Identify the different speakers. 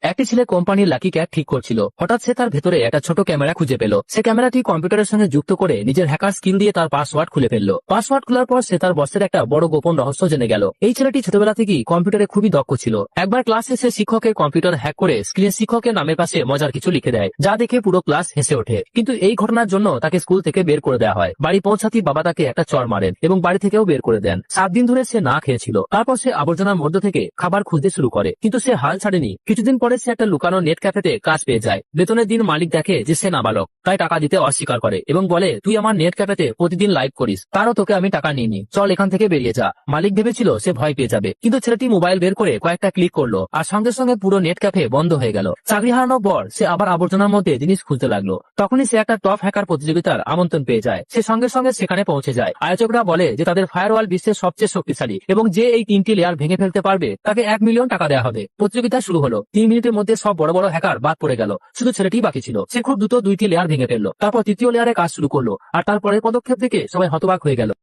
Speaker 1: একটি ছেলে কোম্পানির লাকি ক্যাট ঠিক করছিল। হঠাৎ সে তার ভেতরে একটা ছোট ক্যামেরা খুঁজে পেল। সে ক্যামেরাটি কম্পিউটারের সঙ্গে যুক্ত করে নিজের হ্যাকার স্কিল দিয়ে তার পাসওয়ার্ড খুলে ফেললো। পাসওয়ার্ড খোলার পর সে তার বসের একটা বড় গোপন রহস্য জেনে গেল। এই ছেলেটি ছোটবেলা থেকেই কম্পিউটারে খুবই দক্ষ ছিল। একবার ক্লাসে সে শিক্ষকের কম্পিউটার হ্যাক করে স্ক্রিনে শিক্ষকের নামের পাশে মজার কিছু লিখে দেয়, যা দেখে পুরো ক্লাস হেসে ওঠে। কিন্তু এই ঘটনার জন্য তাকে স্কুল থেকে বের করে দেওয়া হয়। বাড়ি পৌঁছাতেই বাবা তাকে একটা চড় মারেন এবং বাড়ি থেকেও বের করে দেন। 7 দিন ধরে সে না খেয়েছিল। তারপর সে আবর্জনার মধ্য থেকে খাবার খুঁজতে শুরু করে, কিন্তু সে হাল ছাড়েনি। কিছুদিন পরে সে একটা লুকানো নেট ক্যাফেতে কাজ পেয়ে যায়। বেতনের দিন মালিক দেখে যে সে নাবালক, তাই টাকা দিতে অস্বীকার করে এবং বলে, তুই আমার নেট ক্যাফেতে প্রতিদিন লাইভ করিস, তারও তোকে আমি টাকা নিইনি, চল এখান থেকে বেরিয়ে যা। মালিক ভেবেছিল সে ভয় পেয়ে যাবে, কিন্তু ছেলেটি মোবাইল বের করে কয়েকটা ক্লিক করলো আর সঙ্গে সঙ্গে পুরো নেট ক্যাফে বন্ধ হয়ে গেল। চাকরি হারানোর পর সে আবার আবর্জনার মধ্যে জিনিস খুঁজতে লাগলো। তখনই সে একটা টপ হ্যাকার প্রতিযোগিতার আমন্ত্রণ পেয়ে যায়। সে সঙ্গে সঙ্গে সেখানে পৌঁছে যায়। আয়োজকরা বলে যে তাদের ফায়ারওয়াল বিশ্বের সবচেয়ে শক্তিশালী এবং যে এই 3টি লেয়ার ভেঙে ফেলতে পারবে তাকে 1 মিলিয়ন টাকা দেওয়া হবে। প্রতিযোগিতা শুরু হলো। 3 মিনিটের মধ্যে সব বড় বড় হ্যাকার বাদ পড়ে গেল, শুধু ছেলেটি বাকি ছিল। সে খুব দ্রুত 2টি লেয়ার ভেঙে ফেললো, তারপর 3য় লেয়ারে কাজ শুরু করলো আর তারপরের পদক্ষেপ থেকে সবাই হতবাক হয়ে গেল।